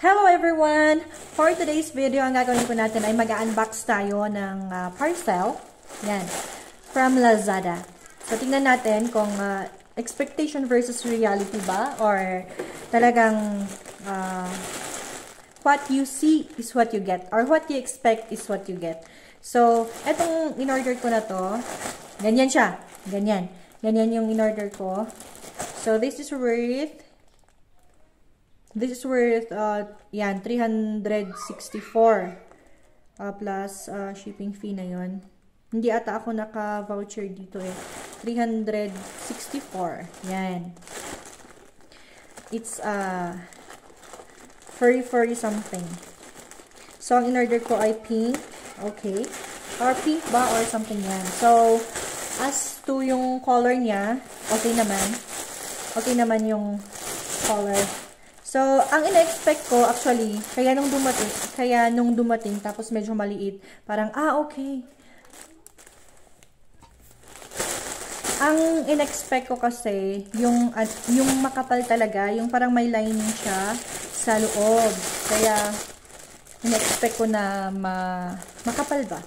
Hello everyone! For today's video, ang gagawin po natin ay mag-unbox tayo ng parcel. Yan. From Lazada. So, tingnan natin kung expectation versus reality ba or talagang what you see is what you get or what you expect is what you get. So, etong in-order ko na to, ganyan siya. Ganyan. Ganyan yung in-order ko. So, this is worth yan, 364 plus shipping fee na yon. Hindi ata ako naka-voucher dito eh. 364. Yan. It's furry something. So, ang in-order ko ay pink. Okay. Or pink ba or something yan. So, as to yung color niya, okay naman. Okay naman yung color. So, ang ina-expect ko, actually, kaya nung dumating, tapos medyo maliit, parang, okay. Ang ina-expect ko kasi, yung makapal talaga, yung parang may lining siya sa loob. Kaya, ina-expect ko na makapal ba?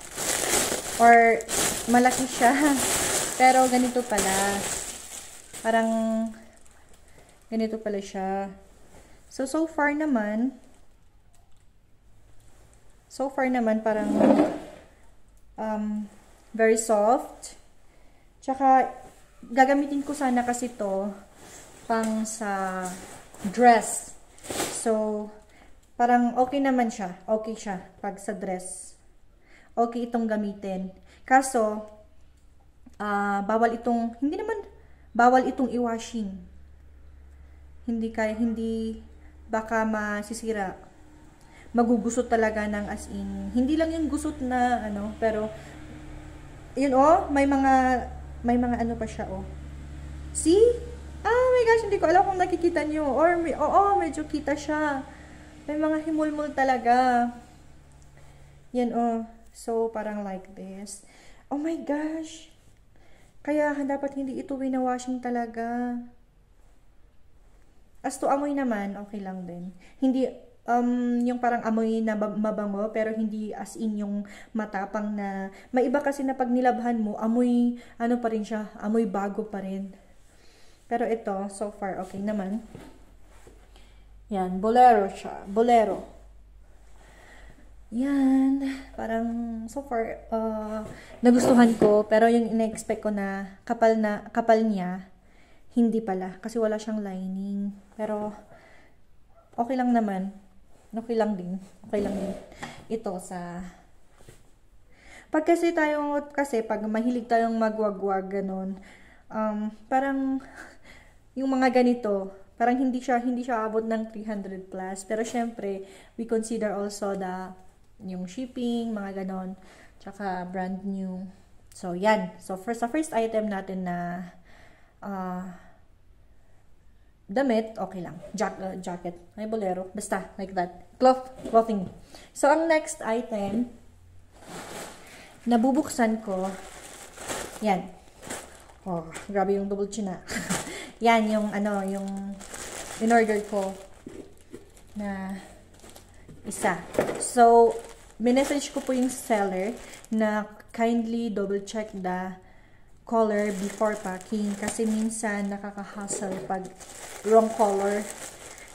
Or, malaki siya. Pero, ganito pala. Parang, ganito pala siya. So far naman parang very soft. Tsaka gagamitin ko sana kasi to pang sa dress. So parang okay naman siya. Okay siya pag sa dress. Okay itong gamitin. Kaso bawal itong i-washing. Hindi baka masisira. Magugusot talaga ng as in. Hindi lang yung gusot na pero yun may mga ano pa siya See? Oh my gosh, hindi ko alam kung nakikita niyo or medyo kita siya. May mga himulmul talaga. Yan So parang like this. Oh my gosh. Kaya dapat hindi ito wina-washing talaga. As to amoy naman, okay lang din. Hindi, yung parang amoy na mabango, pero hindi as in yung matapang na, may iba kasi na pag nilabhan mo, amoy, pa rin siya, amoy bago pa rin. Pero ito, so far, okay naman. Yan, bolero siya, bolero. Yan, parang, so far, nagustuhan ko, pero yung ina-expect ko na kapal niya, hindi pala. Kasi wala siyang lining. Pero, okay lang naman. Okay lang din. Ito sa... Pag pag mahilig tayong magwagwag, ganun, parang, yung mga ganito, parang hindi siya abot ng 300 plus. Pero, syempre, we consider also yung shipping, mga ganon. Tsaka, brand new. So, yan. So, sa first item natin na, damit, okay lang. Jacket. May bolero. Basta, like that. Clothing. So, ang next item, nabubuksan ko, yan. Grabe yung double chin na. Yan, yung in-order ko na isa. So, minessage ko po yung seller na kindly double check the color before packing kasi minsan nakaka-hassle pag wrong color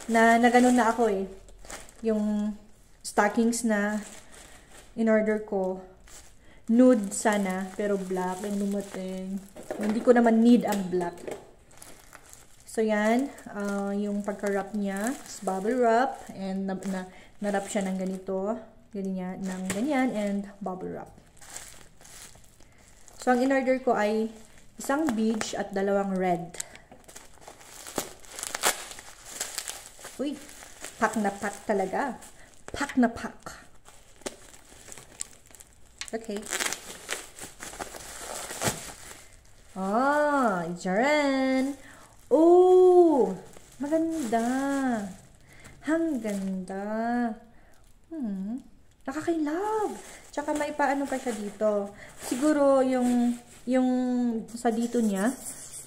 na ganun na ako yung stockings na in order ko nude sana pero black yung dumating. Hindi ko naman need ang black. So yan, yung pagka-wrap niya is bubble wrap and na-wrap siya ng ganito, ganyan and bubble wrap. So, ang in-order ko ay isang beige at 2 red. Uy, pack na pack talaga. Pack na pack. Okay. Jaran. Maganda. Ang ganda. Nakaka-love. Tsaka may paano pa siya dito. Siguro yung sa dito niya,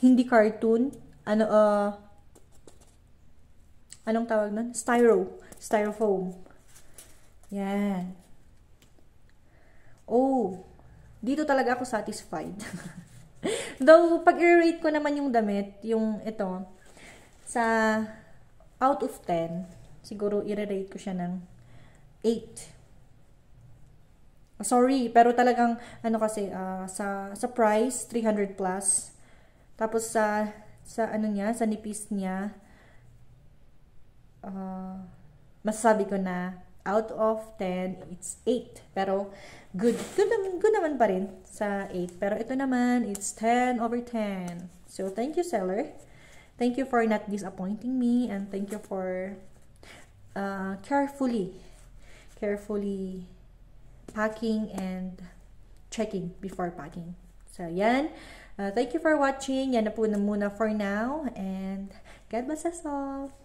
hindi cartoon, anong tawag nun? Styrofoam. Yan. Oh, dito talaga ako satisfied. Though, pag i-rate ko naman yung damit, yung ito, sa out of 10, siguro i-rate ko siya ng 8. Sorry, pero talagang, ano kasi, sa price, 300 plus. Tapos sa ano niya, sa nipis niya, masasabi ko na, out of 10, it's 8. Pero, good naman pa rin sa 8. Pero ito naman, it's 10 over 10. So, thank you, seller. Thank you for not disappointing me, and thank you for carefully packing and checking before packing. So, yan. Thank you for watching. Yan na po na muna for now. And God bless us all.